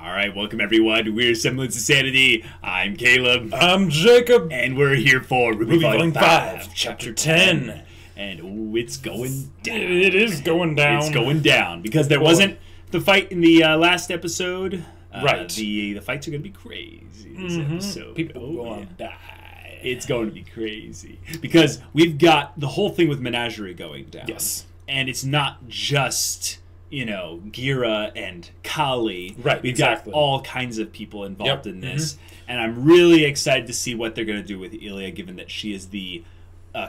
Alright, welcome everyone. We're Semblance of Sanity. I'm Caleb. I'm Jacob. And we're here for RWBY Volume 5, Chapter 10. And it's going down. It is going down. It's going down. Because there wasn't the fight in the last episode. Right. The fights are going to be crazy this episode. People are going to die. It's going to be crazy. Because we've got the whole thing with Menagerie going down. Yes. And it's not just... you know, Gira and Kali. Right, We've exactly. got all kinds of people involved in this. And I'm really excited to see what they're going to do with Ilya, given that she is the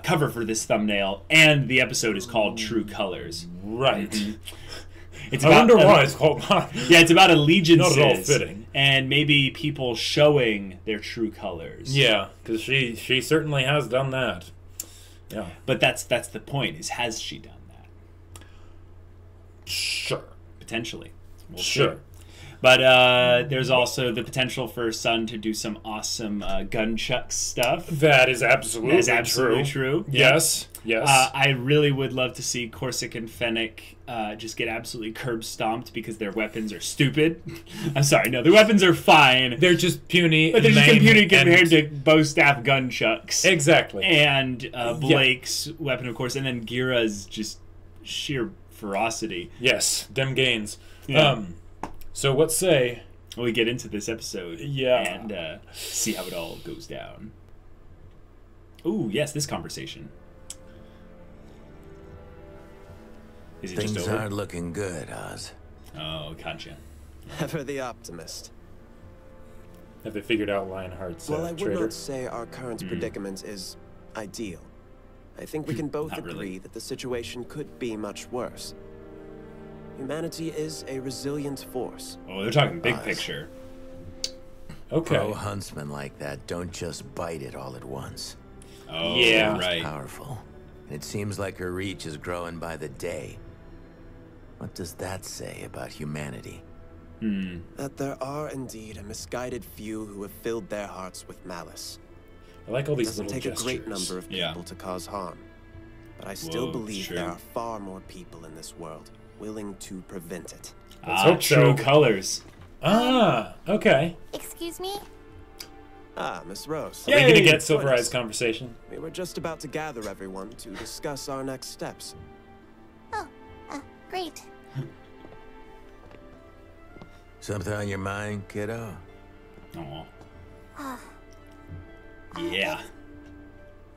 cover for this thumbnail, and the episode is called True Colors. Right. It's I wonder why it's called that. Yeah, it's about allegiances. Not at all fitting. And maybe people showing their true colors. Yeah, because she certainly has done that. Yeah. But that's the point, is has she done that? Sure. Potentially. We'll sure. see. But there's also the potential for Sun to do some awesome gunchuck stuff. That is absolutely true. Yes. Yes. I really would love to see Corsic and Fennec just get absolutely curb stomped because their weapons are stupid. I'm sorry, no, their weapons are fine. They're just puny. But they're just puny compared to bow staff gunchucks. Exactly. And Blake's weapon, of course, and then Gira's just sheer ferocity. Yes, dem gains. Yeah. So what say we get into this episode and see how it all goes down. Ooh, yes, this conversation. Is it Things just over? aren't looking good, Oz. Oh, gotcha. Ever the optimist. have they figured out Lionheart's Well, I would traitor? not say our current predicament is ideal. I think we can both Not agree really. that the situation could be much worse. Humanity is a resilient force. Oh, they're talking big Oz. picture. Okay. Pro huntsmen like that don't just bite it all at once. Oh, Yeah. right. Powerful. And it seems like her reach is growing by the day. What does that say about humanity? That there are indeed a misguided few who have filled their hearts with malice. I like all It these doesn't little take gestures. a great number of people to cause harm. But I still Whoa, believe true. there are far more people in this world willing to prevent it. Let's hope True so. colors. Ah, okay. Excuse me? Ah, Miss Rose. Are we gonna get Join Silver us. Eyes conversation? We were just about to gather everyone to discuss our next steps. Oh, great. Something on your mind, kiddo? Oh. Yeah.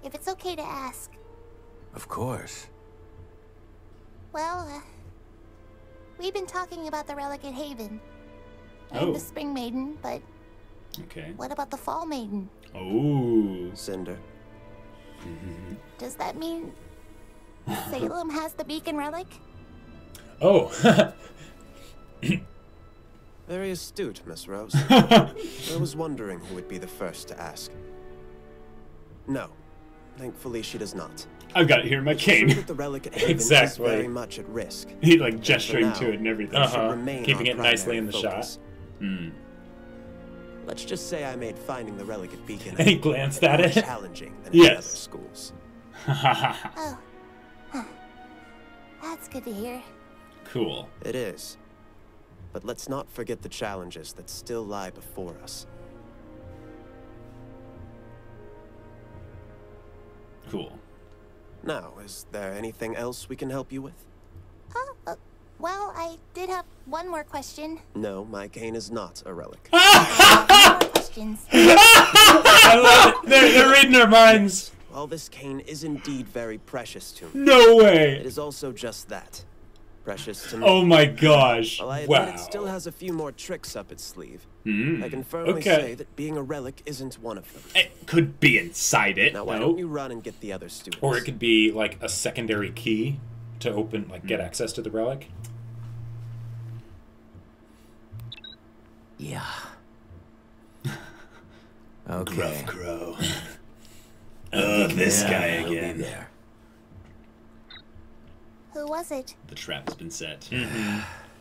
If it's okay to ask. Of course. Well, we've been talking about the relic at Haven. Oh. And the Spring Maiden, but Okay. what about the Fall Maiden? Oh. Cinder. Does that mean Salem has the beacon relic? Oh. Very astute, Miss Rose. I was wondering who would be the first to ask. No. Thankfully, she does not. I've got it here in my True cane. that the relic at Haven Exactly. is very much at risk. He like gesturing now, to it and everything. Uh-huh. Remain Keeping our it nicely primary in the focus. Hmm. Let's just say I made finding the relic at Beacon And he glanced at more it. challenging than in Yes. other schools. Oh. Huh. That's good to hear. Cool. It is. But let's not forget the challenges that still lie before us. Cool. Now, is there anything else we can help you with? Oh, well, I did have one more question. No, my cane is not a relic. More questions. I love it. They're reading our minds. While this cane is indeed very precious to me, No it way. is also just that. Precious to me. Oh my gosh. While I admit wow. it still has a few more tricks up its sleeve, Hmm. I can firmly Okay. say that being a relic isn't one of them. It could be inside it. Now, why No. don't you run and get the other students? Or it could be like a secondary key to open, like get access to the relic. Yeah. Okay. Crow. Oh, this Yeah, guy he'll be again. there. Who was it? The trap's been set.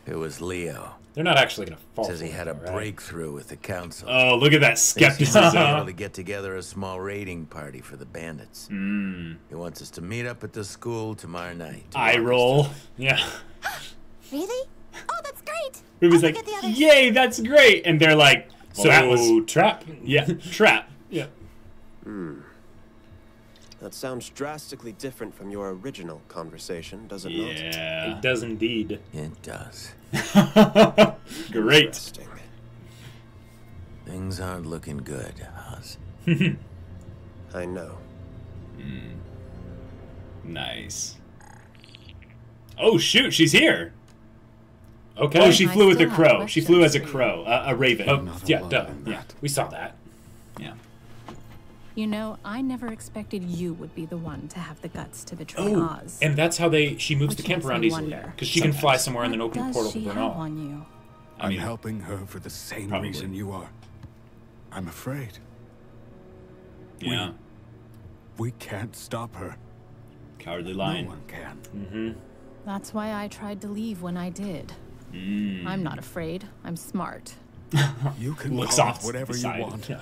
It was Leo. They're not actually gonna fall. Says he for had a it, right? breakthrough with the council. Oh, look at that Thinks he might be skepticism. able to get together a small raiding party for the bandits. Hmm. He wants us to meet up at the school tomorrow night. Eye roll. Yeah. Really? Oh, that's great! Great. Ruby's I'll like, get the others. yay, that's great. And they're like, well, So that was trap. yeah, trap. Yeah. That sounds drastically different from your original conversation, does it not? Yeah. It does indeed. It does. Great. Interesting. Things aren't looking good, Oz. I know. Nice. Oh shoot, she's here. Okay. Oh, she I flew with a still have crow. She flew as a questions for you. crow, a raven. Oh, Not yeah, alone duh. in Yeah, that. we saw that. Yeah. You know, I never expected you would be the one to have the guts to betray Oh, Oz. and that's how she moves the Which camp makes around me easily. wonder. Because she can fly Sometimes. somewhere and then open a What portal does to she have Bernal. on you? I'm mean, helping her for the same probably. reason you are. I'm afraid. Yeah. We can't stop her. Cowardly No lion. one can. That's why I tried to leave when I did. I'm not afraid. I'm smart. You can Looks call it off whatever you beside. want. Yeah.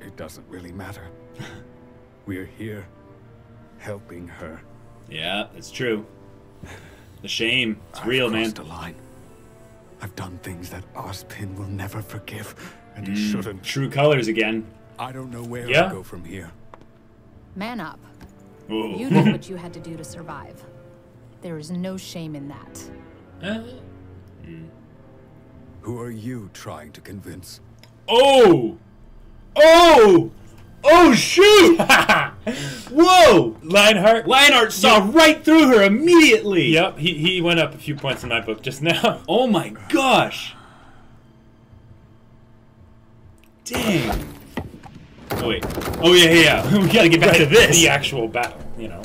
It doesn't really matter. We're here, helping her. Yeah, that's true. The shame. It's I've real, man. crossed a line. I've done things that Ozpin will never forgive, and he shouldn't. True colors again. I don't know where Yeah. to go from here. Man up. Oh. You did what you had to do to survive. There is no shame in that. Who are you trying to convince? Oh! Oh! Oh, shoot! Whoa! Lionheart saw right through her immediately! Yep, he went up a few points in my book just now. Oh my gosh! Dang. Oh, wait. Oh, yeah. We gotta get back to this. The actual battle, you know.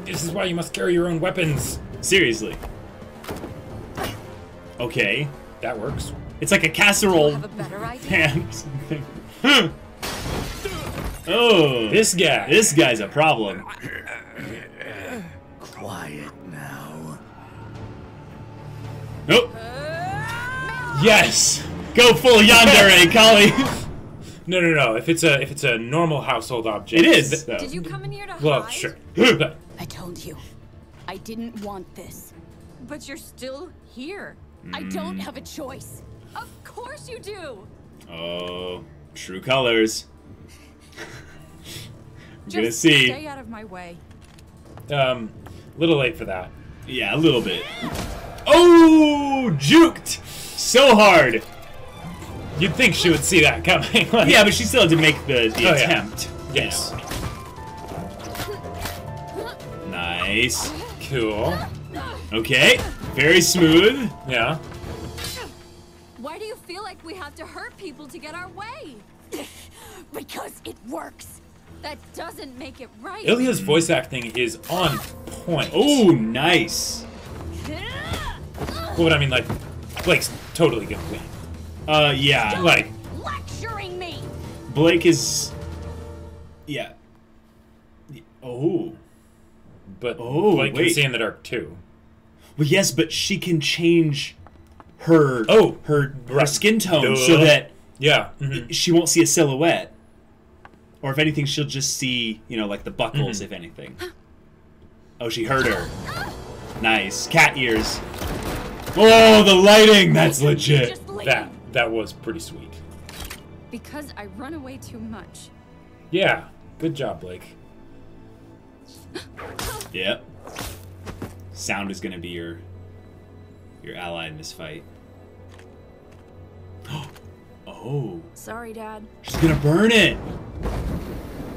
This is why you must carry your own weapons. Seriously. Okay. That works. It's like a casserole Have a better idea? pan or something. Oh. This guy. This guy's a problem. Quiet now. Nope. Yes. Go full yandere, Kali. No. If it's a normal household object. It is, though. Did you come in here to Well, hide? sure. But I told you. I didn't want this. But you're still here. I don't have a choice. Of course you do. Oh, true colors. We're Just gonna see. stay out of my way. little late for that. Yeah, a little bit. Oh, juked so hard. You'd think she would see that coming. Like, Yeah, but she still had to make the yeah. attempt. you Yes. know. Nice. Cool. Okay. Very smooth. Yeah. Why do you feel like we have to hurt people to get our way? Because it works. That doesn't make it right. Ilya's voice acting is on point. Oh, nice. What would I mean? Like, Blake's totally good queen. Yeah. Like, Lecturing me. Blake is. Yeah. Oh. but Oh, Blake can wait. see in the dark too. Well, yes, but she can change her her right. skin tone Duh. so that Yeah. Mhm. she won't see a silhouette. Or if anything, she'll just see, you know, like the buckles, if anything. Oh, she heard her. Nice. Cat ears. Oh, the lighting! That's legit. Just leave. That was pretty sweet. Because I run away too much. Yeah. Good job, Blake. Yep. Sound is gonna be your ally in this fight. Oh. Sorry, Dad. She's gonna burn it!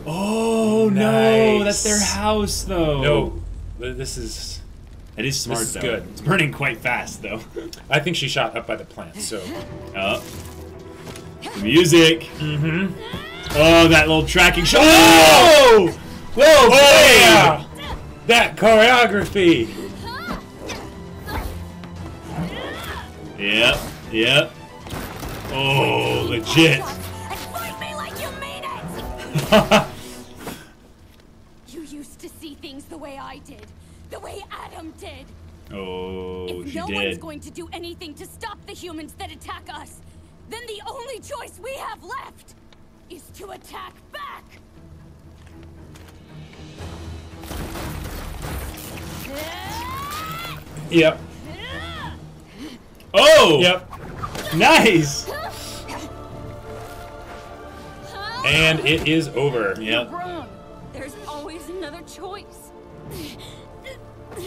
Oh, no! Nice. That's their house, though. No, this is. It is smart, This is though. good. It's burning quite fast, though. I think she shot up by the plant. So. Oh. The music. Mm-hmm. Oh, that little tracking shot. Oh! Whoa! Oh yeah! That choreography. Yep. Yep. Oh, legit. And fight me like you mean it. You used to see things the way I did, the way Adam did. Oh, If she no one's did. going to do anything to stop the humans that attack us, then the only choice we have left is to attack back. Yep. Oh! Yep. Nice! And it is over. Yep. Grown. There's always another choice.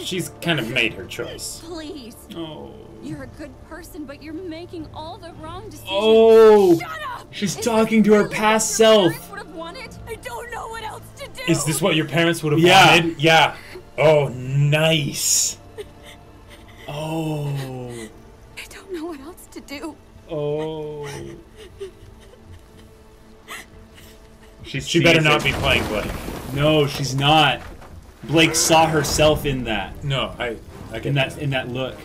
She's kind of made her choice. Please. Oh. You're a good person, but you're making all the wrong decisions. Oh! Shut up! She's talking to her past self. Would have wanted. I don't know what else to do. Is this what your parents would have Yeah. wanted? Yeah. Oh, nice. Oh. I don't know what else to do. Oh. She better not be playing Blake. No, she's not. Blake saw herself in that. No, I get In that look.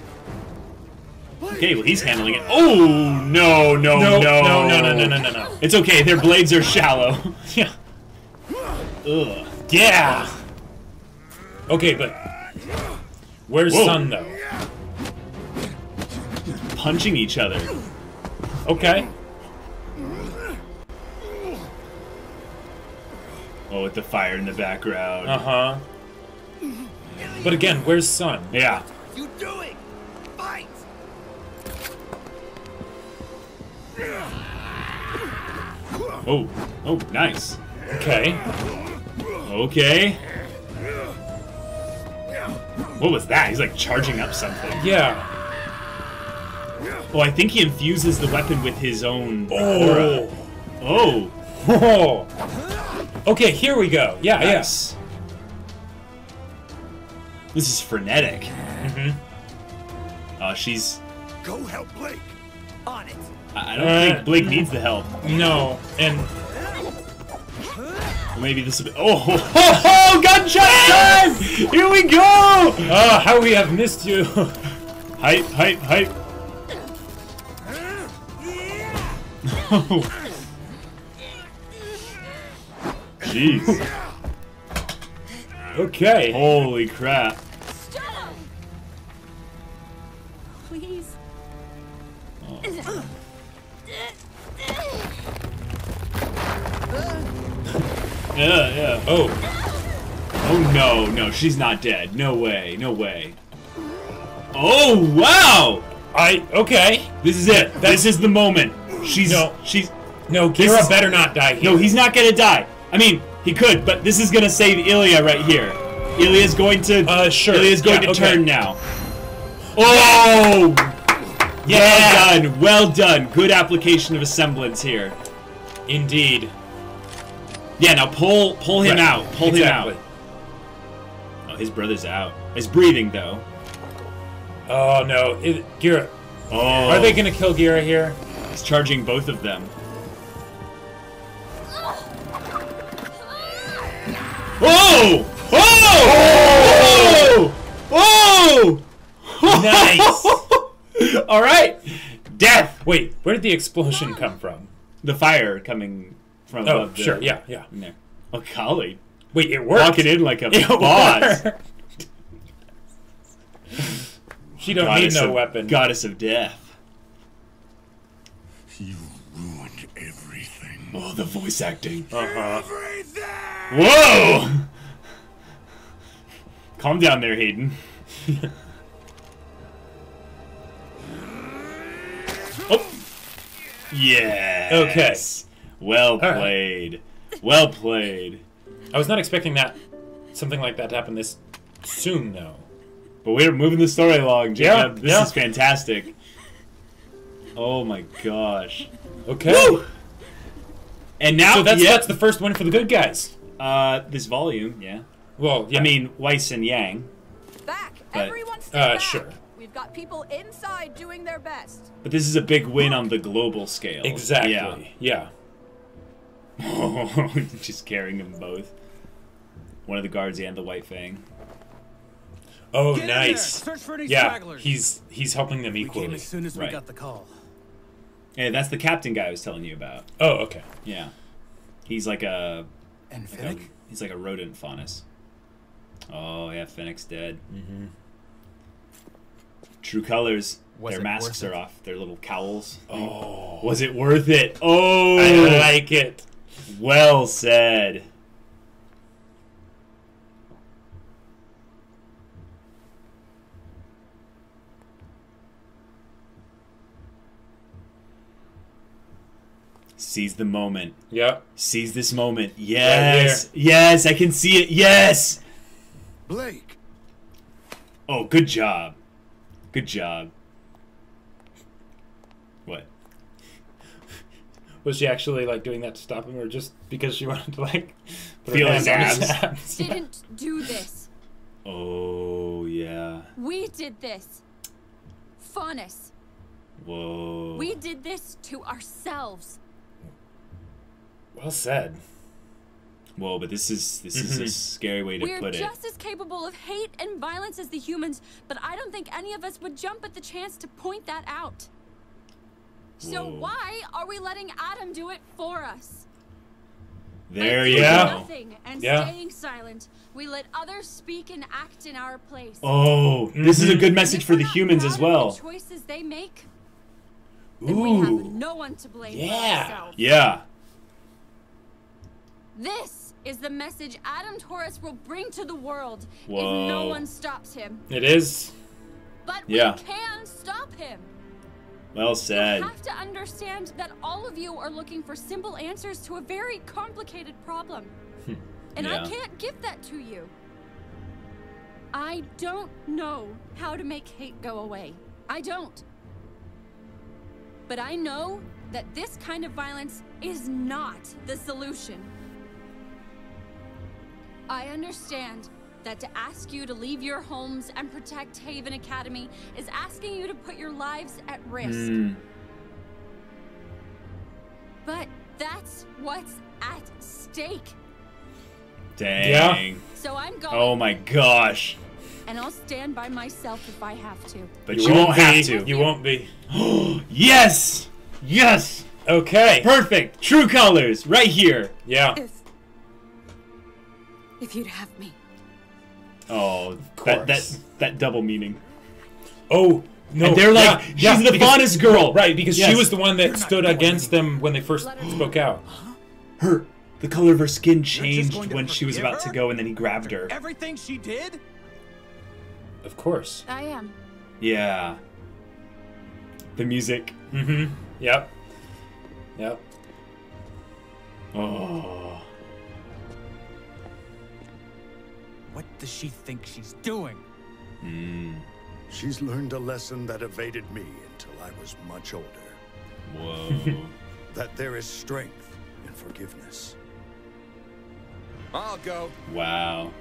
Okay, well he's handling it. Oh no. No. It's okay. Their blades are shallow. Yeah. Ugh. Yeah. Okay, but where's Whoa. Sun though? Punching each other. Okay. Oh, with the fire in the background. Uh-huh. But again, where's Sun? Yeah. You doing? Fight! Oh. Oh, nice. Okay. Okay. What was that? He's like charging up something. Yeah. Oh, I think he infuses the weapon with his own Oh. aura. Oh. Oh. Okay, here we go. Yeah, Nice. This is frenetic. Mm-hmm. She's... Go help Blake. On it. I don't think Blake needs the help. No, and Maybe this will be... Oh, gunshot time! Here we go! how we have missed you. Hype. Oh. Jeez. Okay. Holy crap. Stop! Please. Yeah. Oh. Oh no, she's not dead. No way. Oh wow! Okay. This is it. This is the moment. She's No, This Kira is- better not die here. No, he's not gonna die. I mean, he could, but this is gonna save Ilya right here. Ilya's going to Sure. Ilya's going to okay. turn now. Oh! Yeah. Well done. Good application of a semblance here. Indeed. Yeah, now pull him Right. out. Pull Exactly. him out. Oh, his brother's out. He's breathing though. Oh no, Gira. Oh. Are they gonna kill Gira here? He's charging both of them. Oh! Oh! Oh! Oh! Nice. All right. Death. Wait, where did the explosion come from? The fire coming from Oh, above. sure. Yeah. In there. Oh, golly. Wait, it worked. Walking in like a It boss. worked. She don't need no weapon. Goddess of death. You ruined everything. Oh, the voice acting. Uh-huh. Whoa! Calm down there, Hayden. Oh. Yes. Okay. Well right. played. Well played. I was not expecting something like that to happen this soon, though. But we're moving the story along, Jacob. Yeah, This yeah. is fantastic. Oh my gosh. Okay. Woo! And now So that's the first win for the good guys. this volume, yeah. Well, yeah. I mean, Weiss and Yang. Back! But- Everyone stay back! Sure. We've got people inside doing their best. But this is a big win on the global scale. Exactly. Yeah. Yeah. Just carrying them both. One of the guards and the White Fang. Oh, Get in there. nice. Search for any Yeah, stragglers. he's helping them We came equally. as soon as Right. we got the call. Yeah, that's the captain guy I was telling you about. Oh, okay. Yeah. He's like a... And Like Finnick? he's like a rodent faunus. Oh, yeah, Finnick's dead. Mm-hmm. True colors. Was Their it masks worth are it? off. Their little cowls. Oh. Was it worth it? Oh! I like it. Well said. Seize the moment. Yep. Seize this moment. Yes. Yes, I can see it. Yes. Blake. Oh, good job. Good job. What? Was she actually like doing that to stop him, or just because she wanted to like put feel her his hands on abs? Didn't do this. Oh, yeah. We did this. Faunus. Whoa. We did this to ourselves. Well said. Whoa, but this is a scary way to We're put it. just as capable of hate and violence as the humans, but I don't think any of us would jump at the chance to point that out. So Whoa. why are we letting Adam do it for us? There By you doing go. nothing and staying silent, we let others speak and act in our place. Oh, this is a good message for the humans as well. The choices they make, then we have Ooh. no one to blame but Yeah. ourselves. Yeah. This is the message Adam Taurus will bring to the world Whoa. if no one stops him. It is. But Yeah. we can stop him. Well said. You have to understand that all of you are looking for simple answers to a very complicated problem. And Yeah. I can't give that to you. I don't know how to make hate go away. I don't. But I know that this kind of violence is not the solution. I understand that to ask you to leave your homes and protect Haven Academy is asking you to put your lives at risk. But that's what's at stake. Dang. Yeah. So I'm going. Oh my gosh. And I'll stand by myself if I have to. But you won't have to. You won't be. Yes! Yes! Okay. Perfect! True colors, right here. Yeah. If you'd have me. Oh, course. that double meaning. Oh, no. And they're like, she's the fondest girl. Right, because Yes. she was the one that stood against them when they first spoke out. The color of her skin changed going to when she was forgive about to her? go, and then he grabbed her. Everything she did? Of course. I am. Yeah. The music. Mm-hmm. Yep. Yep. Oh. What does she think she's doing? She's learned a lesson that evaded me until I was much older. Whoa. That there is strength in forgiveness. I'll go. Wow.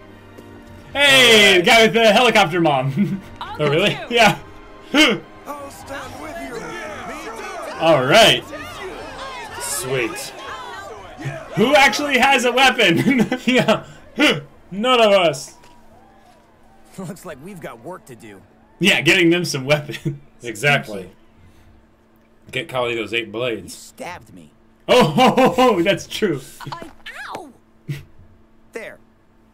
Hey, the guy with the helicopter mom. Oh, really? Yeah. I'll stand with you. All right. Sweet. Who actually has a weapon? Yeah. None of us. Looks like we've got work to do. Yeah, getting them some weapons. Exactly. Get Kali those 8 blades. Stabbed me. Oh, that's true. Ow! There.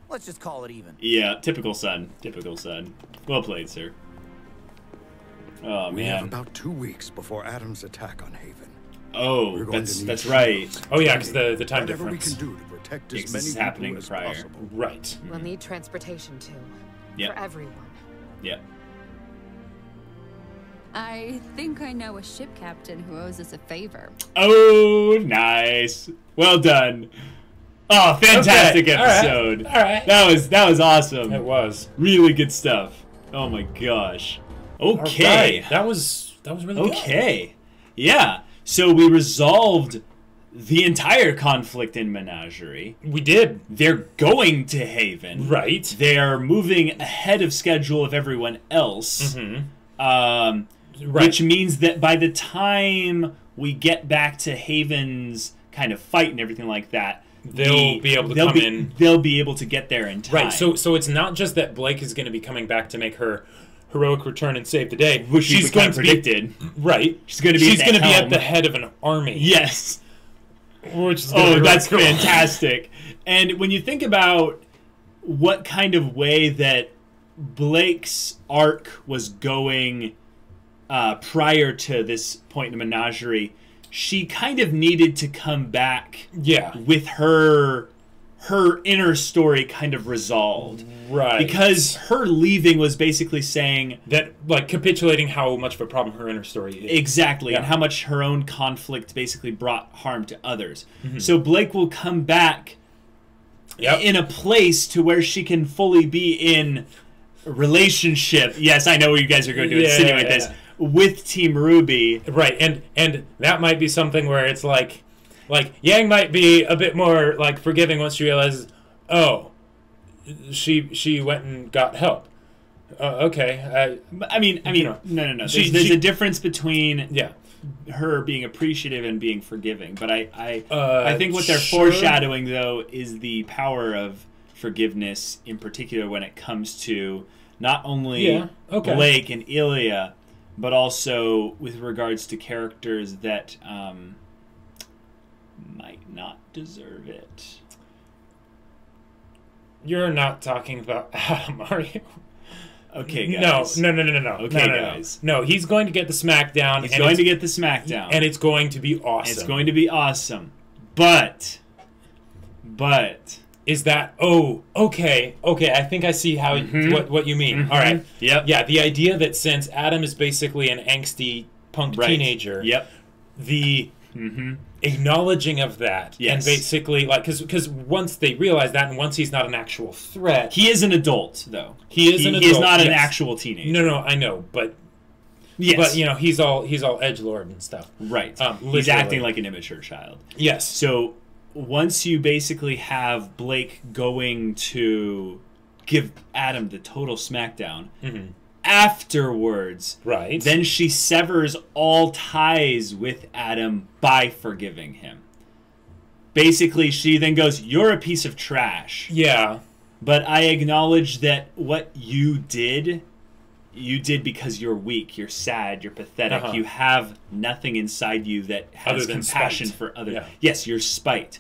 Let's just call it even. Yeah, typical son. Typical son. Well played, sir. Oh, We have man. about 2 weeks before Adam's attack on Haven. Oh, We're going to need that's right. shields, Oh, yeah, because the time whatever difference. we can do to protect Yeah, as 'cause many this is people happening as prior. possible. Right. We'll need transportation too. Yep. For everyone. Yep. I think I know a ship captain who owes us a favor. Oh, nice. Well done. Oh, fantastic Okay, all right, episode. all right. That was awesome. It was. Really good stuff. Oh my gosh. Okay. All right. That was really good. Okay. Yeah. So we resolved the entire conflict in Menagerie. We did. They're going to Haven. Right. They're moving ahead of schedule of everyone else. Right. Which means that by the time we get back to Haven's kind of fight and everything like that, They'll be able to come in. They'll be able to get there in time. Right. So it's not just that Blake is going to be coming back to make her heroic return and save the day. Which she's going to predicted. Right. She's going to be. She's going to be at the head of an army. Yes. Which is gonna be that's really cool. fantastic. And when you think about what kind of way that Blake's arc was going prior to this point in the Menagerie, she kind of needed to come back Yeah. with her her inner story kind of resolved. Right. Because her leaving was basically saying... That, like, capitulating how much of a problem her inner story is. Exactly, Yeah. and how much her own conflict basically brought harm to others. So Blake will come back in a place to where she can fully be in a relationship. Yes, I know you guys are going to insinuate this. With Team RWBY. Right, and that might be something where it's like Yang might be a bit more like forgiving once she realizes, oh, she went and got help. Okay, I mean, you know, no. There's a difference between her being appreciative and being forgiving. But I think what they're foreshadowing though is the power of forgiveness, in particular when it comes to not only Blake and Ilya, but also with regards to characters that might not deserve it. You're not talking about Adam, are you? Okay, guys. No. Okay, guys. No, he's going to get the smackdown. He's going to get the smackdown. And it's going to be awesome. It's going to be awesome. But... Is that... Oh, okay. I think I see how what you mean. All right. Yep. Yeah, the idea that since Adam is basically an angsty punk teenager... Yep. The... acknowledging of that, and basically, like, because once they realize that, and once he's not an actual threat, he is an adult, though. He is an adult. He is not an actual teenager. No, I know, but but you know, he's all edgelord and stuff, right? He's acting like an immature child. Yes. So once you basically have Blake going to give Adam the total smackdown. Afterwards, then she severs all ties with Adam by forgiving him. Basically, she then goes, "You're a piece of trash. Yeah. But I acknowledge that what you did because you're weak, you're sad, you're pathetic. You have nothing inside you that has compassion for others. Yes, you're spite.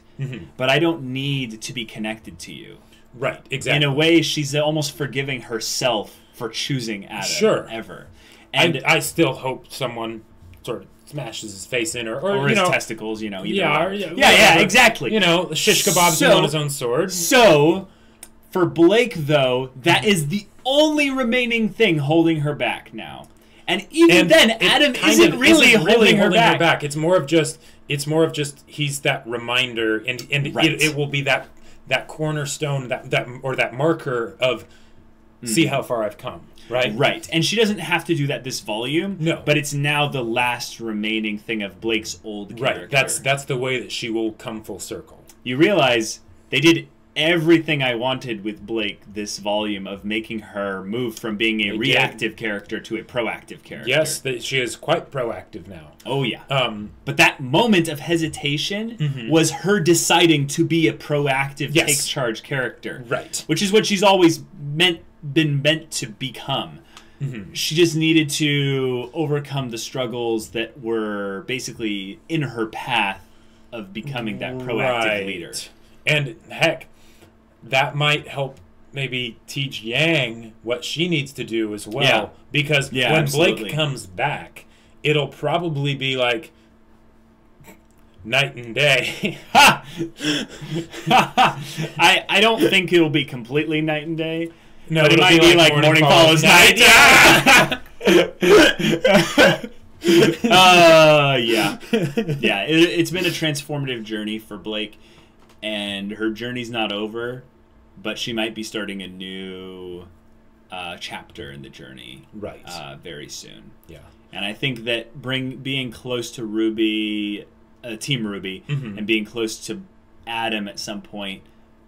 But I don't need to be connected to you." Right, exactly. In a way, she's almost forgiving herself for choosing Adam ever. And I still hope someone sort of smashes his face in, or his know, testicles, you know. Yeah, exactly. You know, shish kebabs him on his own sword. So, for Blake, though, that is the only remaining thing holding her back now. And even then, Adam isn't really holding her back. It's more of just he's that reminder, and it will be that cornerstone, that marker of see how far I've come. Right. And she doesn't have to do that this volume. No. But it's now the last remaining thing of Blake's old character. Right. That's the way that she will come full circle. You realize they did everything I wanted with Blake this volume of making her move from being a reactive character to a proactive character. Yes, she is quite proactive now. Oh, yeah. But that moment of hesitation was her deciding to be a proactive, take charge character. Right. Which is what she's always been meant to become. She just needed to overcome the struggles that were basically in her path of becoming that proactive leader. And heck, that might help maybe teach Yang what she needs to do as well. Yeah. Because when Blake comes back, it'll probably be like night and day. I don't think it'll be completely night and day. No, but it might be like morning follows night. It's been a transformative journey for Blake, and her journey's not over, but she might be starting a new chapter in the journey very soon. Yeah. And I think that being close to RWBY, Team RWBY, and being close to Adam at some point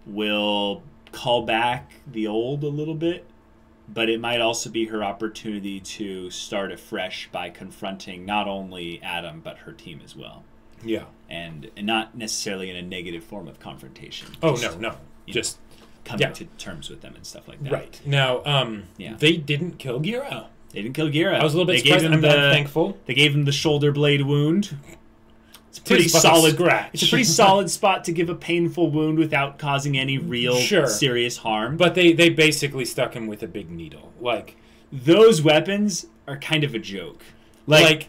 will call back the old a little bit, but it might also be her opportunity to start afresh by confronting not only Adam but her team as well. Yeah. And not necessarily in a negative form of confrontation. Oh, no. Just coming to terms with them and stuff like that. Right. Now, they didn't kill Gira. They didn't kill Gira. I was a little bit surprised. I'm thankful. They gave him the shoulder blade wound. It's a pretty solid scratch. It's a pretty solid spot to give a painful wound without causing any real serious harm. But they basically stuck him with a big needle. Like, those weapons are kind of a joke. Like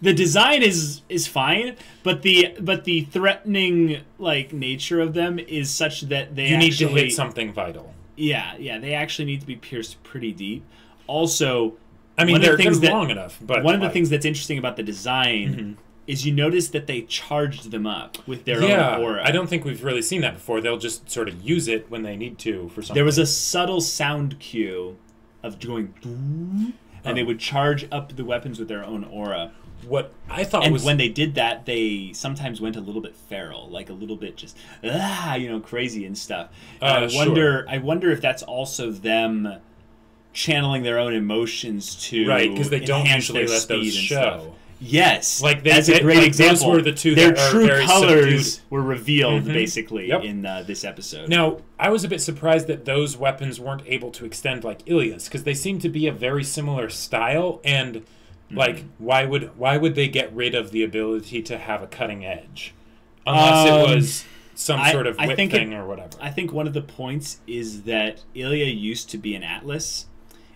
The design is fine, but the threatening like nature of them is such that they need to hit something vital. Yeah, they actually need to be pierced pretty deep. Also, I mean, they're long enough. But one of the things that's interesting about the design is you notice that they charged them up with their own aura. I don't think we've really seen that before. They'll just sort of use it when they need to for something. There was a subtle sound cue of going, and they would charge up the weapons with their own aura. What I thought and was... when they did that, they sometimes went a little bit feral, like a little bit just, crazy and stuff. And I wonder if that's also them channeling their own emotions to because they don't enhance usually their let those speed and show. Stuff. Yes, like that's a great example. Those were the two their that are true very colors subdued. were revealed basically in this episode. Now, I was a bit surprised that those weapons weren't able to extend like Ilya's, because they seem to be a very similar style, and like why would they get rid of the ability to have a cutting edge unless it was some sort of whip thing or whatever? I think one of the points is that Ilya used to be an Atlas,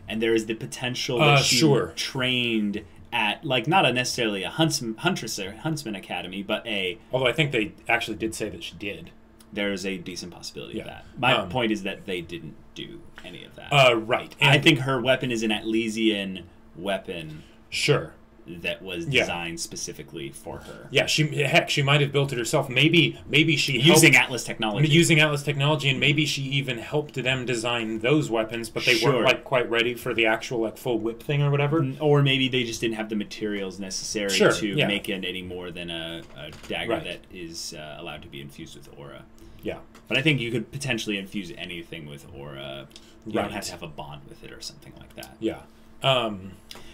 and there is the potential that she trained at, like, not necessarily a huntress or huntsman academy, but a... Although I think they actually did say that she did. There's a decent possibility of that. My point is that they didn't do any of that. Right. And I think her weapon is an Atlesian weapon. Sure. That was designed specifically for her. Yeah, she might have built it herself. Maybe she using Atlas technology. Using Atlas technology, and maybe she even helped them design those weapons, but they weren't like quite ready for the actual like full whip thing or whatever. Or maybe they just didn't have the materials necessary to make it any more than a dagger that is allowed to be infused with aura. Yeah. But I think you could potentially infuse anything with aura. You don't have to have a bond with it or something like that. Yeah.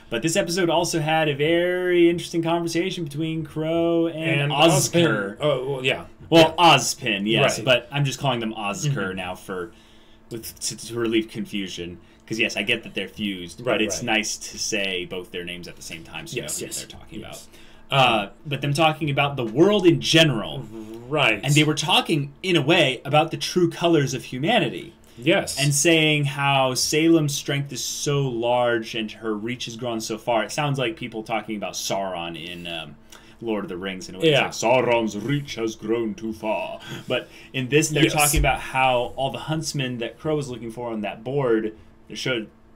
But this episode also had a very interesting conversation between Crow and Ozker. Oh, well, yeah. Well, Ozpin, yes. Right. But I'm just calling them Ozker now to relieve confusion. Because, yes, I get that they're fused, but it's nice to say both their names at the same time so you know who they're talking about. But them talking about the world in general. Right. And they were talking, in a way, about the true colors of humanity. Yes. And saying how Salem's strength is so large and her reach has grown so far. It sounds like people talking about Sauron in Lord of the Rings. And it's like, Sauron's reach has grown too far. But in this, they're talking about how all the huntsmen that Crow was looking for on that board,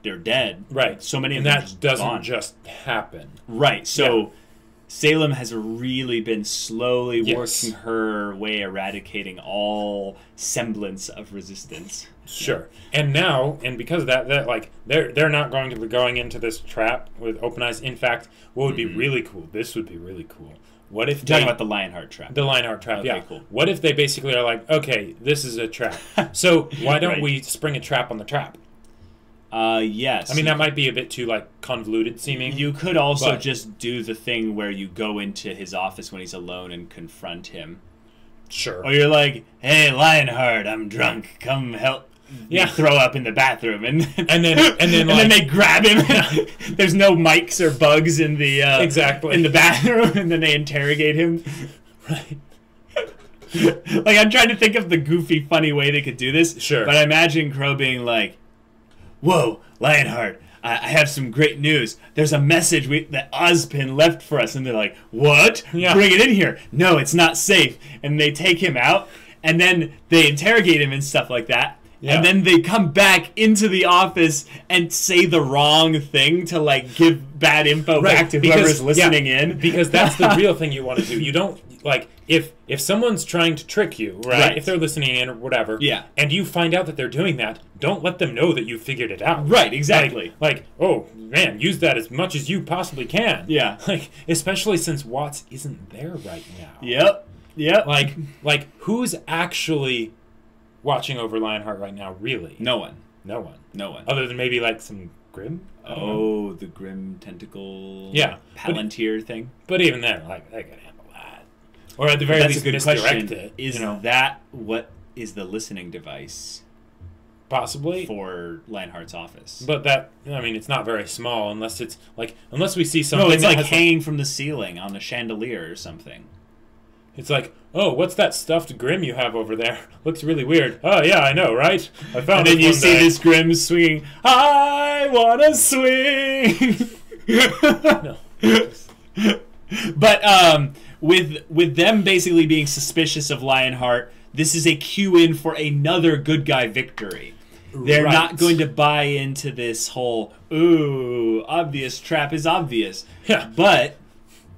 they're dead. Right. So many of them that doesn't just happen. Right. So Salem has really been slowly working her way, eradicating all semblance of resistance. Sure. And now, and because of that like they're not going to be going into this trap with open eyes. In fact, what would be really cool? This would be really cool. What if talking about the Lionheart trap? The Lionheart trap. Okay, cool. What if they basically are like, okay, this is a trap. So why don't we spring a trap on the trap? Yes. I mean, that might be a bit too like convoluted seeming. You could also just do the thing where you go into his office when he's alone and confront him. Sure. Or you're like, "Hey, Lionheart, I'm drunk. Come help." Yeah, throw up in the bathroom, and then they grab him. There's no mics or bugs in the in the bathroom, and then they interrogate him. Right. Like, I'm trying to think of the goofy, funny way they could do this. Sure. But I imagine Crow being like, "Whoa, Lionheart, I have some great news. There's a message that Ozpin left for us." And they're like, "What? Yeah. Bring it in here." "No, it's not safe." And they take him out, and then they interrogate him and stuff like that. Yeah. And then they come back into the office and say the wrong thing to, like, give bad info back to whoever's listening in. Because that's the real thing you want to do. You don't, like, if someone's trying to trick you, right? If they're listening in or whatever, and you find out that they're doing that, don't let them know that you figured it out. Right, exactly. Like, oh, man, use that as much as you possibly can. Yeah. Like, especially since Watts isn't there right now. Yep. Like, who's actually watching over Lionheart right now, really? No one. Other than maybe, like, some Grim? Oh, the Grim tentacle Palantir thing. But even then, like, they could handle that. Or at the very least, misdirect it. Is that what is the listening device? Possibly. For Lionheart's office. But that, I mean, it's not very small unless it's, like, unless we see something. No, it's like hanging from the ceiling on a chandelier or something. It's like, oh, what's that stuffed Grim you have over there? Looks really weird. Oh, yeah, I know, right? I found it. And then you see this Grim swinging, "I wanna swing." No. But with them basically being suspicious of Lionheart, this is a cue in for another good guy victory. They're not going to buy into this whole, ooh, obvious trap is obvious. Yeah.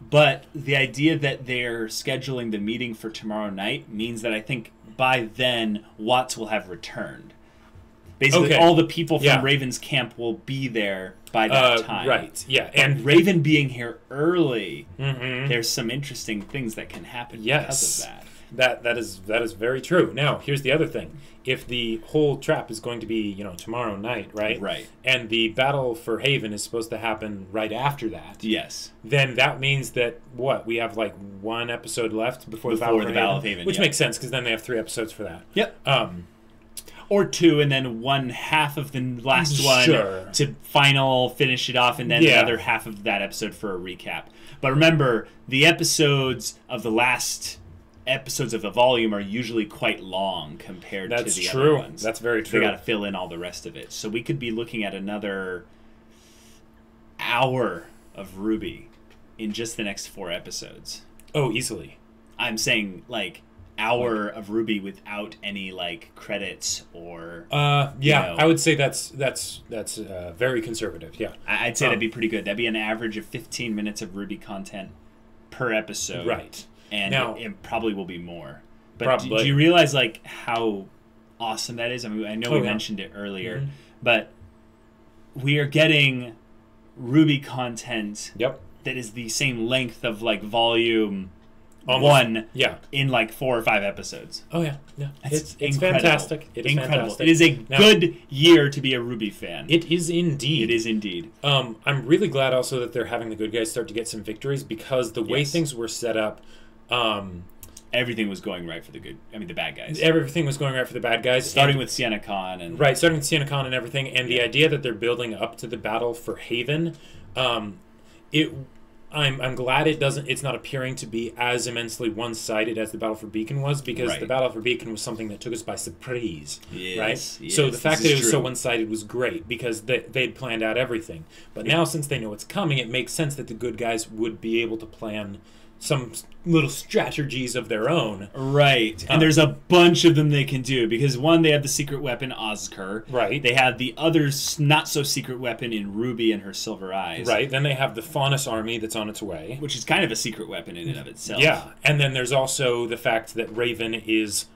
But the idea that they're scheduling the meeting for tomorrow night means that I think by then Watts will have returned. Basically, all the people from Raven's camp will be there by that time. Right, yeah. And Raven being here early, there's some interesting things that can happen because of that. That is very true. Now, here's the other thing. If the whole trap is going to be, tomorrow night, right? Right. And the battle for Haven is supposed to happen right after that. Yes. Then that means that, we have like one episode left before the Battle of Haven? Which makes sense, because then they have 3 episodes for that. Yep. Or 2, and then one half of the last one to finish it off, and then the other half of that episode for a recap. But remember, the episodes of the last episodes of the volume are usually quite long compared to the other ones. That's very true. They got to fill in all the rest of it. So we could be looking at another hour of RWBY in just the next 4 episodes. Oh, easily. I'm saying, hour of RWBY without any credits or I would say that's very conservative. Yeah, I'd say that'd be pretty good. That'd be an average of 15 minutes of RWBY content per episode, right? And now, it probably will be more. But do you realize how awesome that is? I mean, I know we mentioned it earlier, but we are getting RWBY content that is the same length of volume. Almost. 1 in 4 or 5 episodes. Oh yeah. It's fantastic. It is incredible. Fantastic. It is a good year to be a RWBY fan. It is indeed. It is indeed. I'm really glad also that they're having the good guys start to get some victories, because the way things were set up, everything was going right for the bad guys. Everything was going right for the bad guys, starting with Sienna Khan and starting with Sienna Khan and everything, and the idea that they're building up to the battle for Haven, I'm glad it's not appearing to be as immensely one-sided as the Battle for Beacon was, because the Battle for Beacon was something that took us by surprise, right? So the fact that it was so one-sided was great, because they'd planned out everything. But now, since they know it's coming, it makes sense that the good guys would be able to plan some little strategies of their own. Right. And there's a bunch of them they can do, because one, they have the secret weapon Oscar. Right. They have the other not so secret weapon in RWBY and her silver eyes. Right. Then they have the Faunus army that's on its way, which is kind of a secret weapon in and of itself. Yeah. And then there's also the fact that Raven is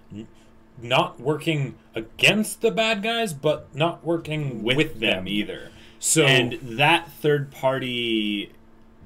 not working against the bad guys, but not working with them either. So, and that third party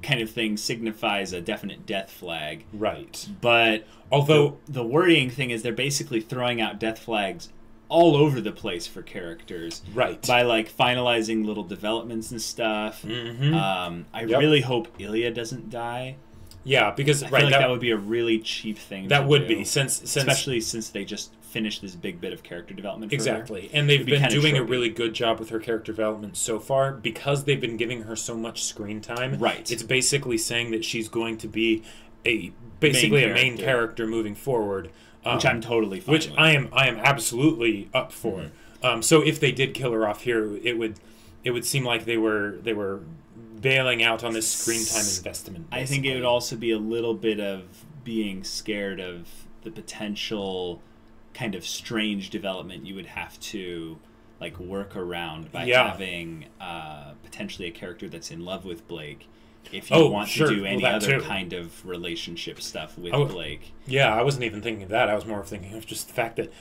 kind of thing signifies a definite death flag. Right. But although the worrying thing is they're basically throwing out death flags all over the place for characters. Right. By finalizing little developments and stuff. I really hope Ilya doesn't die. Yeah, because I feel that would be a really cheap thing. That would be, since especially since they just finished this big bit of character development. Exactly, and they've been doing a really good job with her character development so far, because they've been giving her so much screen time. Right, it's basically saying that she's going to be a main character moving forward, which I'm totally fine with. I am absolutely up for. So if they did kill her off here, it would seem like they were bailing out on this screen time investment. Basically. I think it would also be a little bit of being scared of the potential kind of strange development you would have to work around by having potentially a character that's in love with Blake, if you want to do any other kind of relationship stuff with Blake. Yeah, I wasn't even thinking of that. I was more thinking of just the fact that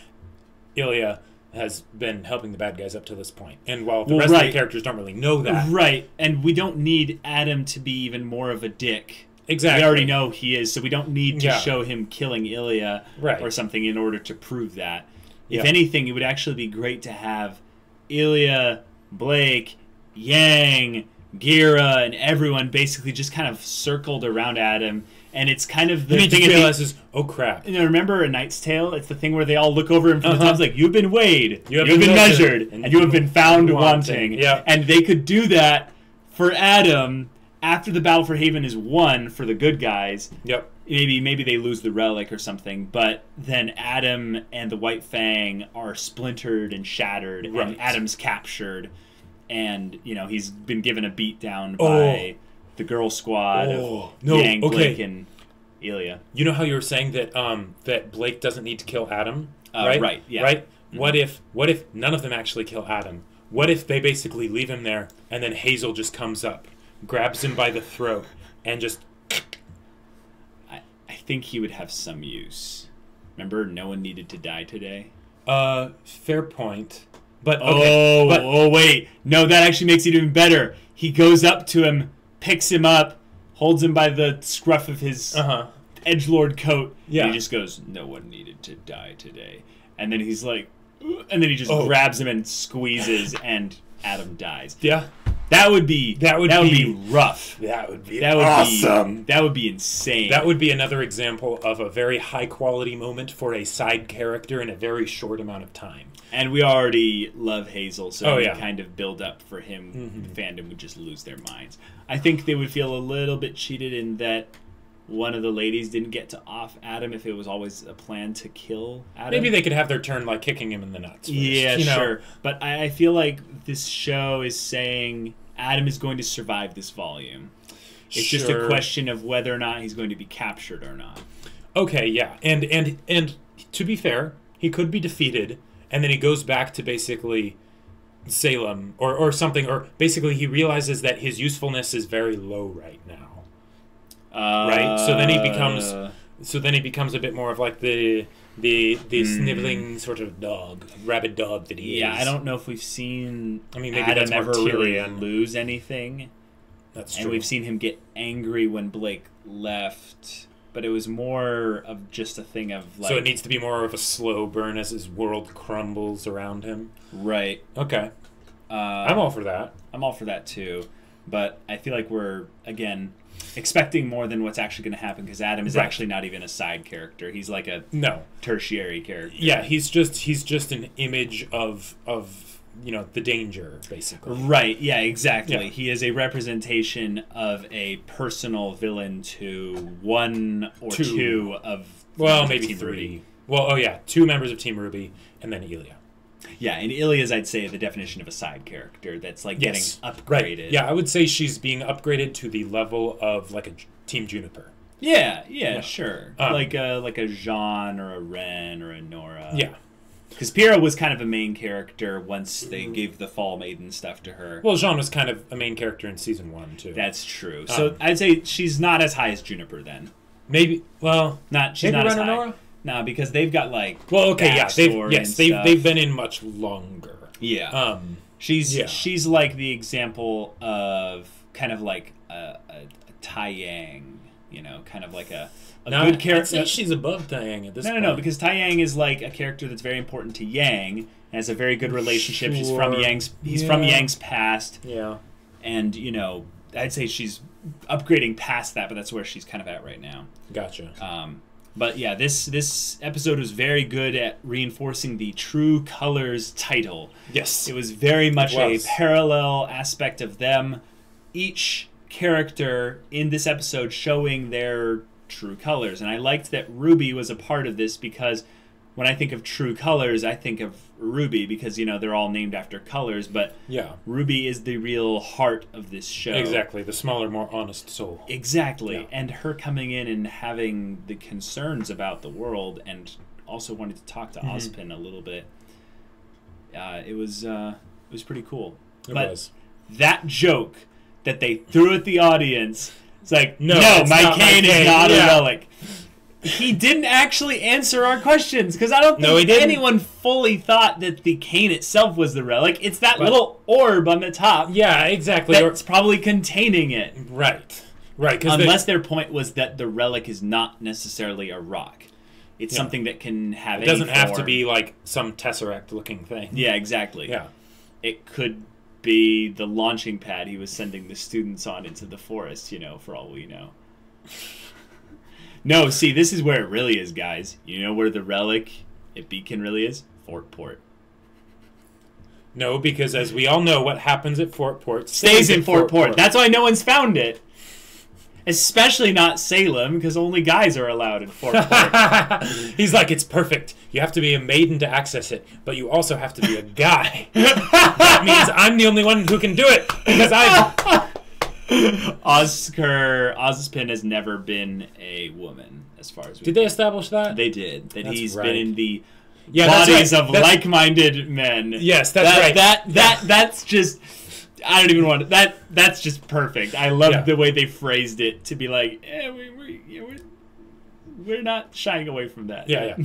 Ilya has been helping the bad guys up to this point. And while the rest of the characters don't really know that. Right, and we don't need Adam to be even more of a dick. Exactly. We already know he is, so we don't need to show him killing Ilya or something in order to prove that. If anything, it would actually be great to have Ilya, Blake, Yang, Gira, and everyone basically just kind of circled around Adam. And it's kind of the thing he realizes, oh crap. Remember A Knight's Tale? It's the thing where they all look over him from the top, like, you've been weighed, you've been measured, and you have been found wanting. Yeah. And they could do that for Adam after the Battle for Haven is won for the good guys. Yep. Maybe they lose the relic or something, but then Adam and the White Fang are splintered and shattered, and Adam's captured, and he's been given a beat down by the girl squad of Yang, Blake, and Ilya. You know how you were saying that that Blake doesn't need to kill Adam, right? Right. Yeah. Right. What if none of them actually kill Adam? What if they basically leave him there, and then Hazel just comes up, grabs him by the throat, and just... I think he would have some use. Remember, no one needed to die today? Fair point. But, okay. Wait. No, that actually makes it even better. He goes up to him, picks him up, holds him by the scruff of his edgelord coat, and he just goes, no one needed to die today. And then he's like... And then he just grabs him and squeezes, and Adam dies. Yeah, that would be rough. That would be awesome. That would be insane. That would be another example of a very high quality moment for a side character in a very short amount of time. And we already love Hazel, so we kind of build up for him. The fandom would just lose their minds. I think they would feel a little bit cheated in that one of the ladies didn't get to off Adam if it was always a plan to kill Adam. Maybe they could have their turn like kicking him in the nuts first, yeah, sure. But I feel like this show is saying Adam is going to survive this volume. It's just a question of whether or not he's going to be captured or not. Okay, yeah. And to be fair, he could be defeated, and then he goes back to basically Salem or something, or basically he realizes that his usefulness is very low right now. Right, so then he becomes a bit more of like the sniveling sort of dog, rabid dog that he is. Yeah, I don't know if we've seen maybe Adam that's ever really lose anything. That's true. And we've seen him get angry when Blake left, but it was more of just a thing of like... So it needs to be more of a slow burn as his world crumbles around him. Right. Okay. I'm all for that. I'm all for that too, but I feel like we're, again... expecting more than what's actually going to happen, because Adam is actually not even a side character. He's like a tertiary character. Yeah, he's just an image of the danger, basically. Right. Yeah. Exactly. Yeah. He is a representation of a personal villain to one or two of maybe Team three. RWBY. Well, 2 members of Team RWBY and then Ilya. Yeah, and Ilya's, I'd say, the definition of a side character that's like getting upgraded. Right. Yeah, I would say she's being upgraded to the level of like a Team Juniper. Yeah, sure. Like a Jean or a Ren or a Nora. Yeah. Because Pyrrha was kind of a main character once they gave the Fall Maiden stuff to her. Well, Jean was kind of a main character in Season 1, too. That's true. So I'd say she's not as high as Juniper then. Maybe, well... She's not as high. Nora? No, because they've got like... Well, okay, yeah. They've been in much longer. Yeah. She's like the example of kind of like a Tai Yang, kind of like a good character. I'd say she's above Tai Yang at this point. No, because Tai Yang is like a character that's very important to Yang and has a very good relationship. Sure. He's from Yang's past. Yeah. And, I'd say she's upgrading past that, but that's where she's kind of at right now. Gotcha. But yeah, this episode was very good at reinforcing the True Colors title. Yes. It was very much a parallel aspect of them. Each character in this episode showing their true colors. And I liked that RWBY was a part of this, because when I think of True Colors, I think of RWBY because, they're all named after colors, but RWBY is the real heart of this show. Exactly, the smaller, more honest soul. Exactly, yeah. And her coming in and having the concerns about the world and also wanting to talk to Ozpin a little bit, it was pretty cool. It was. That joke that they threw at the audience, it's like, no, my cane is not a relic. He didn't actually answer our questions, because I don't think anyone fully thought that the cane itself was the relic. It's that little orb on the top. Yeah, exactly. That's probably containing it. Right. Unless their point was that the relic is not necessarily a rock. It's something that can have any form. It doesn't have to be like some tesseract-looking thing. Yeah, exactly. Yeah. It could be the launching pad he was sending the students on into the forest, for all we know. No, see, this is where it really is, guys. You know where the relic at Beacon really is? Fort Port. No, because as we all know, what happens at Fort Port stays in Fort Port. That's why no one's found it. Especially not Salem, because only guys are allowed in Fort Port. He's like, it's perfect. You have to be a maiden to access it, but you also have to be a guy. That means I'm the only one who can do it, because Ozpin has never been a woman, as far as we Did they establish that? They did. That That's he's right. been in the bodies of like-minded men. Yes, that's right. That's just... I don't even want to... That's just perfect. I love the way they phrased it to be like, we're not shying away from that. Yeah.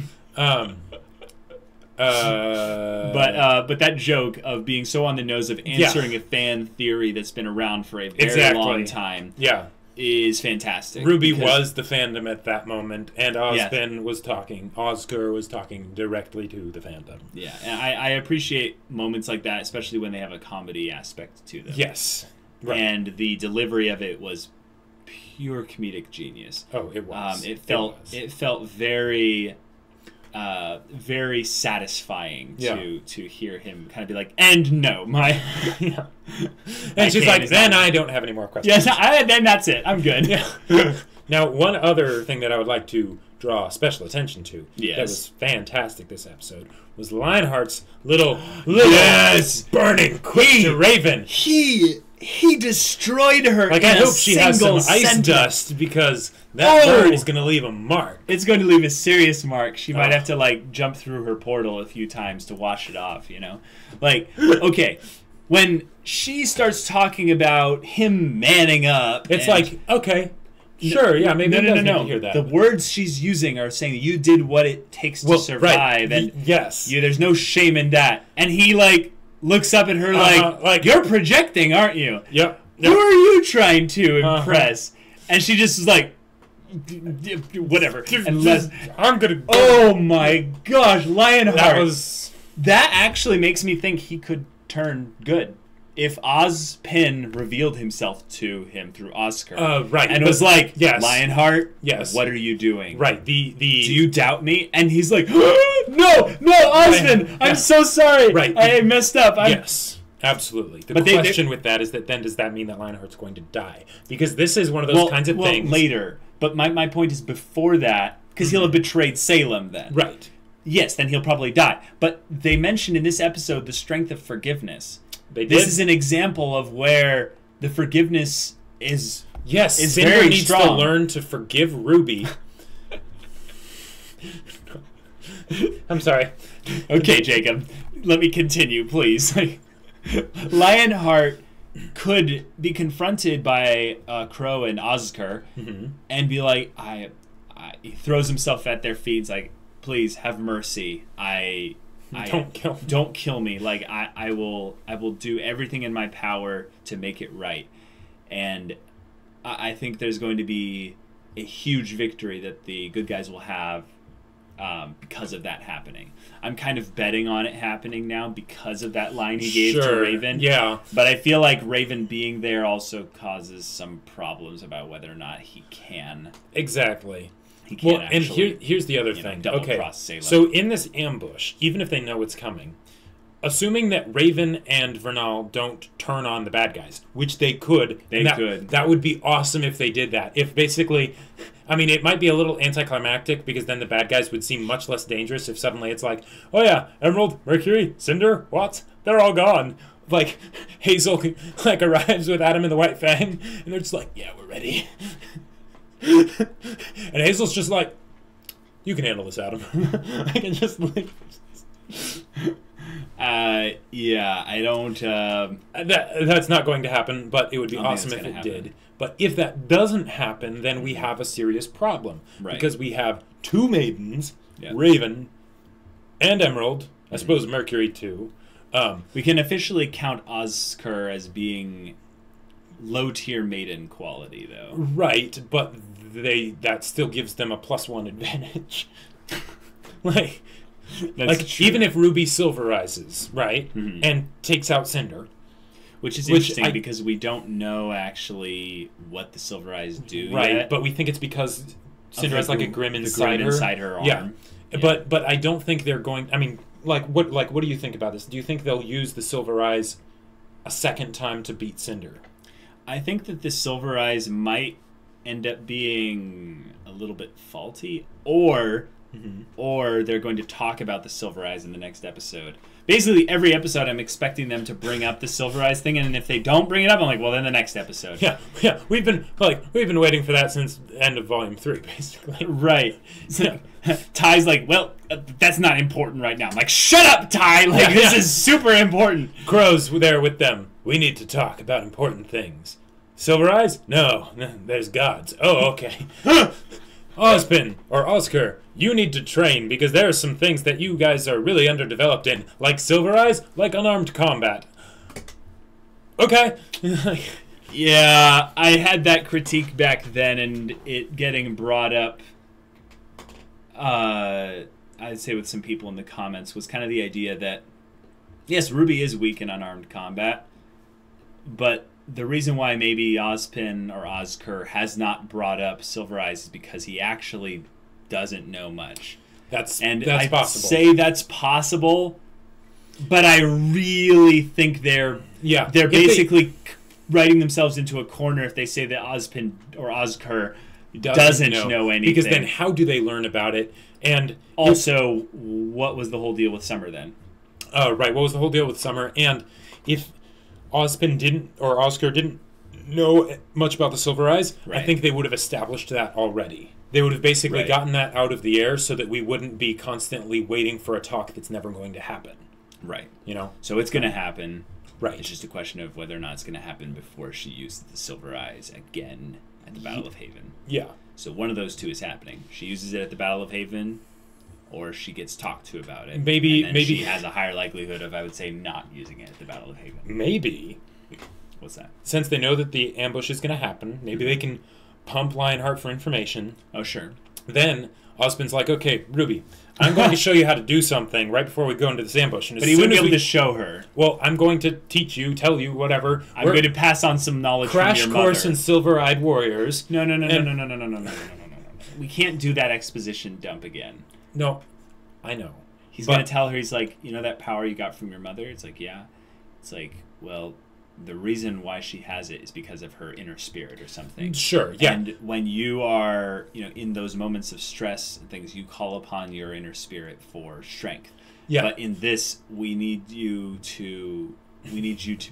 But that joke of being so on the nose of answering a fan theory that's been around for a very long time is fantastic. RWBY was the fandom at that moment, and Ozpin was talking. Oscar was talking directly to the fandom. Yeah, and I appreciate moments like that, especially when they have a comedy aspect to them. Yes. Right. And the delivery of it was pure comedic genius. Oh, it was. It felt very... very satisfying to hear him kind of be like, and no, my... And she's like, then I don't have any more questions. Yes, then that's it. I'm good. Now, one other thing that I would like to draw special attention to that was fantastic this episode was Lionheart's little burning queen to Raven. He destroyed her. Like, I hope she has some ice dust, because that bird is going to leave a mark. It's going to leave a serious mark. She might have to, like, jump through her portal a few times to wash it off, you know? Like, okay, when she starts talking about him manning up... It's like, okay, sure, yeah, maybe he does need to hear that. The words she's using are saying you did what it takes to survive, and there's no shame in that. And he, like... looks up at her like, you're projecting, aren't you? Yep. Who are you trying to impress? And she just is like, whatever. And I'm gonna. Oh my gosh, Lionheart. That actually makes me think he could turn good if Ozpin revealed himself to him through Oscar. Right. And was like, Lionheart, what are you doing? Right. Do you doubt me? And he's like, no, Ozpin, I'm so sorry. Right. I messed up. Yes. Absolutely. The question with that is that then does that mean that Lionheart's going to die? Because this is one of those kinds of things. Later. But my point is before that, because he'll have betrayed Salem then. Right. Yes, then he'll probably die. But they mentioned in this episode the strength of forgiveness. This is an example of where the forgiveness is Cinder very needs strong. to learn to forgive RWBY. I'm sorry. Okay, Jacob. Let me continue, please. Lionheart could be confronted by Crow and Oscar and be like, he throws himself at their feet. It's like, please have mercy. Don't kill me. Like I will do everything in my power to make it right. And I think there's going to be a huge victory that the good guys will have because of that happening. I'm kind of betting on it happening now because of that line he gave to Raven. Yeah. But I feel like Raven being there also causes some problems about whether or not he can. Exactly. He can't and here's the other thing. Double-cross Salem. So in this ambush, even if they know it's coming, assuming that Raven and Vernal don't turn on the bad guys, which they could. That would be awesome if they did that. If basically... I mean, it might be a little anticlimactic because then the bad guys would seem much less dangerous if suddenly it's like, oh yeah, Emerald, Mercury, Cinder, Watts, they're all gone. Like, Hazel like arrives with Adam and the White Fang, and they're just like, yeah, we're ready. And Hazel's just like, you can handle this, Adam. I can just like... yeah, I don't... That's not going to happen, but it would be awesome if it did. But if that doesn't happen, then we have a serious problem. Right. Because we have two maidens, Raven and Emerald, I suppose Mercury too. We can officially count Oscar as being low-tier maiden quality, though. Right, but that still gives them a +1 advantage. like even if RWBY silverizes, right, and takes out Cinder... Which is interesting because we don't know actually what the Silver Eyes do yet. But we think it's because Cinder has like a grim inside her arm. Yeah. But I don't think they're going... I mean, what do you think about this? Do you think they'll use the Silver Eyes a second time to beat Cinder? I think that the Silver Eyes might end up being a little bit faulty, or or they're going to talk about the Silver Eyes in the next episode. Basically, every episode I'm expecting them to bring up the Silver Eyes thing, and if they don't bring it up, I'm like, well, then the next episode. Yeah. We've been waiting for that since the end of Volume 3, basically. Right. So, Ty's like, well, that's not important right now. I'm like, shut up, Ty! Like, this is super important. Crow's there with them. We need to talk about important things. Silver Eyes? No, there's gods. Oh, okay. Ozpin, or Oscar, you need to train because there are some things that you guys are really underdeveloped in, like Silver Eyes, like unarmed combat. Okay. Yeah, I had that critique back then, and it getting brought up, I'd say with some people in the comments, was kind of the idea that, yes, Ruby is weak in unarmed combat, but the reason why maybe Ozpin or Oscar has not brought up Silver Eyes is because he actually doesn't know much. That's I'd possible. say that's possible, but I really think they're basically writing themselves into a corner if they say that Ozpin or Oscar doesn't know anything. Because then how do they learn about it? And also, what was the whole deal with Summer then? Right, what was the whole deal with Summer? And if Ozpin didn't, or Oscar didn't know much about the Silver Eyes, I think they would have established that already. They would have basically gotten that out of the air so that we wouldn't be constantly waiting for a talk that's never going to happen. Right. You know? So it's going to happen. Right. It's just a question of whether or not it's going to happen before she uses the Silver Eyes again at the Battle of Haven. Yeah. So one of those two is happening. She uses it at the Battle of Haven, or she gets talked to about it. Maybe she has a higher likelihood of, I would say, not using it at the Battle of Haven. Maybe. What's that? Since they know that the ambush is going to happen, maybe they can pump Lionheart for information. Oh, sure. Then Ozpin's like, okay, Ruby, I'm going to show you how to do something right before we go into this ambush. And but he wouldn't be able to show her. Well, I'm going to teach you, tell you, whatever. I'm going to pass on some knowledge from your mother. Crash course in Silver-Eyed Warriors. No. We can't do that exposition dump again. No, I know. He's going to tell her, he's like, you know that power you got from your mother? It's like, yeah. It's like, well, the reason why she has it is because of her inner spirit or something. Sure, yeah. And when you are, in those moments of stress and things, you call upon your inner spirit for strength. Yeah. But in this, we need you to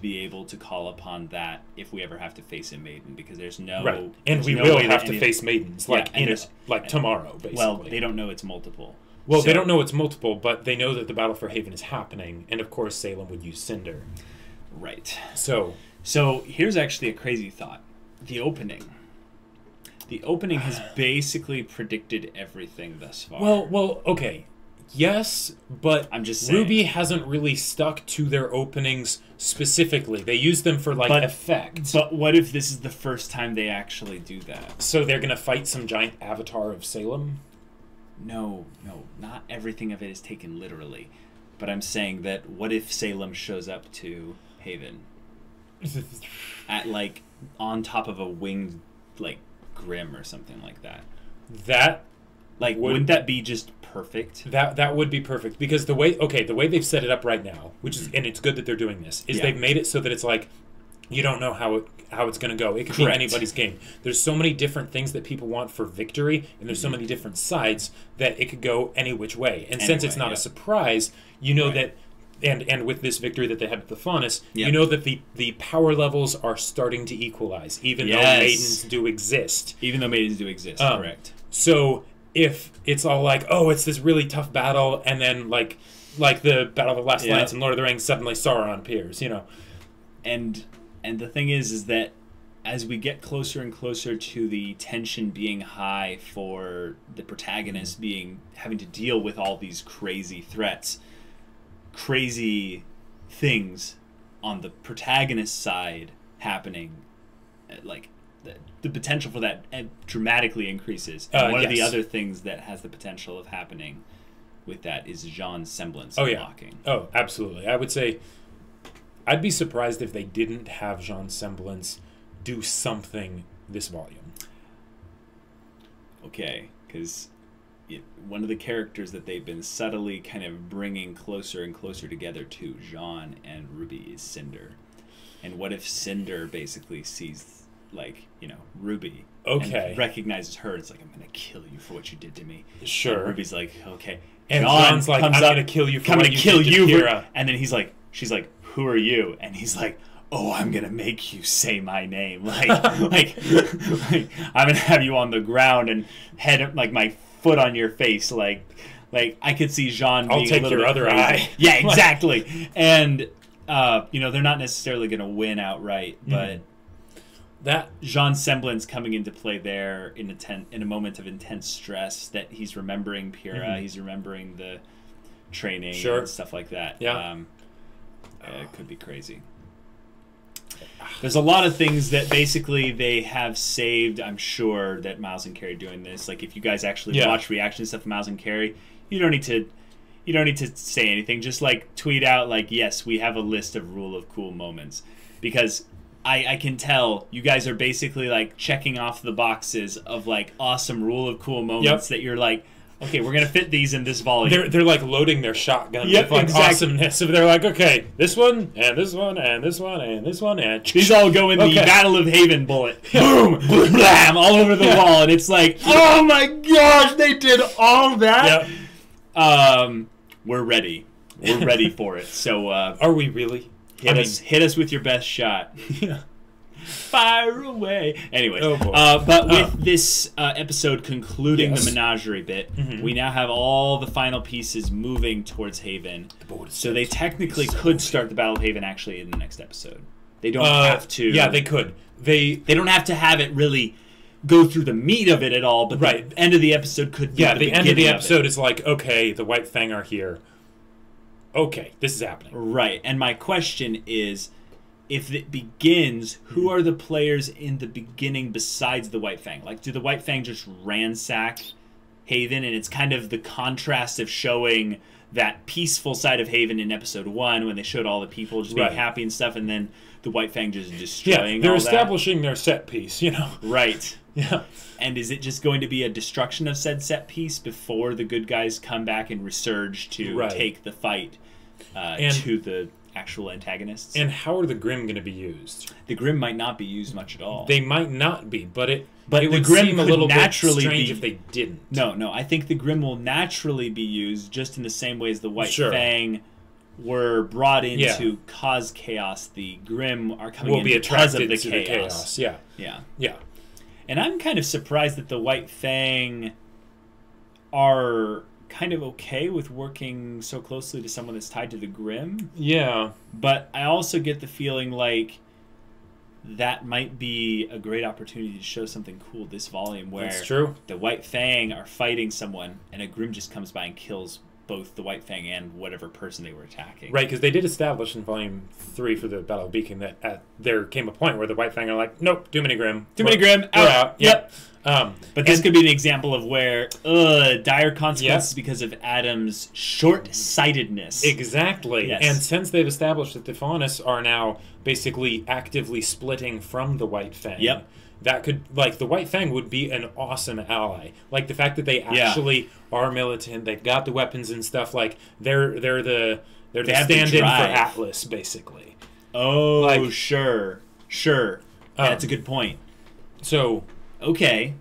be able to call upon that if we ever have to face a maiden, because there's no right. And we no will have to face maidens tomorrow, basically. Well, they don't know it's multiple. Well, they don't know it's multiple, but they know that the Battle for Haven is happening, and of course Salem would use Cinder. Right. So here's actually a crazy thought. The opening has basically predicted everything thus far. Well, okay. Yes, but I'm just saying. RWBY hasn't really stuck to their openings specifically. They use them for effect. But what if this is the first time they actually do that? So they're going to fight some giant avatar of Salem? No, not everything of it is taken literally. But I'm saying that what if Salem shows up to Haven at on top of a winged Grim or something like that? That wouldn't that be just perfect? That would be perfect, because the way they've set it up right now, which is, and it's good that they're doing this, is they've made it so that it's you don't know how it's going to go. It could be anybody's game. There's so many different things that people want for victory, and there's so many different sides that it could go any which way. And since it's not a surprise, you know that, and with this victory that they had with the Faunus, you know that the power levels are starting to equalize, even though maidens do exist. Correct. So if it's all it's this really tough battle, and then like the Battle of the Last Lance in Lord of the Rings, suddenly Sauron appears, And the thing is that as we get closer and closer to the tension being high for the protagonist having to deal with all these crazy threats, crazy things on the protagonist side happening, the potential for that dramatically increases. And one of the other things that has the potential of happening with that is Jean's semblance unlocking. Oh, absolutely. I would say I'd be surprised if they didn't have Jean's semblance do something this volume. Okay, because one of the characters that they've been subtly kind of bringing closer and closer together to Jean and RWBY is Cinder. And what if Cinder basically sees like, you know, Ruby. Okay. And recognizes her. It's like, I'm gonna kill you for what you did to me. Sure. And Ruby's like, okay. And John's like, I'm gonna kill you for what you did to Kira. And then she's like, who are you? And he's like, oh, I'm gonna make you say my name. Like, like I'm gonna have you on the ground and head like my foot on your face. Like I could see Jean being I'll take a little your bit other crazy. eye. Yeah, exactly. And you know, they're not necessarily gonna win outright, but that Jean's semblance coming into play there in a moment of intense stress, that he's remembering Pyrrha, he's remembering the training and stuff like that. Yeah. It could be crazy. There's a lot of things that basically they have saved. I'm sure that Miles and Carrie doing this. Like, if you guys actually watch reaction stuff of Miles and Carrie, you don't need to say anything. Just like tweet out like, yes, we have a list of rule of cool moments, because I can tell you guys are basically like checking off the boxes of like awesome rule of cool moments that you're like, okay, we're gonna fit these in this volume. They're like loading their shotgun with like awesomeness. So they're like, okay, this one and this one and this one and this one and these all go in the Battle of Haven bullet. Boom, blam, all over the wall, and it's like, oh my gosh, they did all that. We're ready. We're ready for it. So are we really? Hit us with your best shot. Fire away. Anyway, oh but with this episode concluding the menagerie bit, we now have all the final pieces moving towards Haven. So they technically could start the Battle of Haven actually in the next episode. They don't have to. Yeah, they could. They don't have to have it really go through the meat of it at all, but the end of the episode could be the end of the episode is like, okay, the White Fang are here. Okay, this is happening. Right, and my question is, if it begins, who are the players in the beginning besides the White Fang? Like, do the White Fang just ransack Haven, and it's kind of the contrast of showing that peaceful side of Haven in episode 1 when they showed all the people just being happy and stuff, and then the White Fang just destroying they're all establishing their set piece, you know? Right. Yeah. And is it just going to be a destruction of said set piece before the good guys come back and resurge to take the fight to the actual antagonists? And how are the Grimm going to be used? The Grimm might not be used much at all. They might not be, but it the would Grimm seem a little naturally bit strange if they didn't. No, I think the Grimm will naturally be used just in the same way as the White Fang were brought in to cause chaos. The Grimm are coming in because of the chaos. Yeah. And I'm kind of surprised that the White Fang are kind of okay with working so closely to someone that's tied to the Grimm. Yeah. But I also get the feeling like that might be a great opportunity to show something cool this volume, where that's true. The White Fang are fighting someone and a Grimm just comes by and kills both the White Fang and whatever person they were attacking. Right, because they did establish in Volume 3 for the Battle of Beacon that there came a point where the White Fang are like, nope, too many Grimm. Too many Grimm, out. Yep. But this could be an example of where dire consequences because of Adam's short-sightedness. Exactly. Yes. And since they've established that the Faunus are now basically actively splitting from the White Fang, that could, like, the White Fang would be an awesome ally. Like, the fact that they actually are militant, they've got the weapons and stuff, like, they're the stand-in for Atlas, basically. Oh, like, sure. That's a good point. So, okay,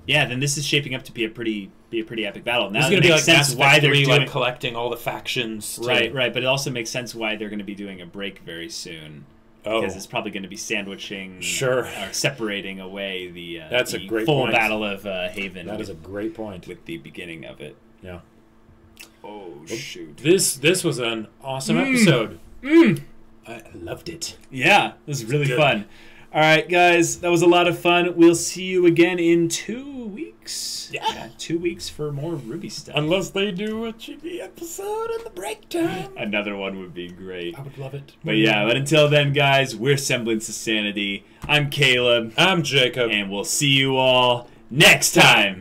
then this is shaping up to be a pretty epic battle. Now it's going to be like sense why they're doing, like collecting all the factions. Right. But it also makes sense why they're going to be doing a break very soon. Because it's probably going to be sandwiching, or separating away the that's a great full point. Battle of Haven. That is a great point. With the beginning of it. Yeah. Oh, shoot. This was an awesome episode. I loved it. Yeah, it was really fun. All right, guys, that was a lot of fun. We'll see you again in 2 weeks. Yeah, 2 weeks for more RWBY stuff. Unless they do a chibi episode in the break time. Another one would be great. I would love it. But until then, guys, we're Semblance of Sanity. I'm Caleb. I'm Jacob. And we'll see you all next time.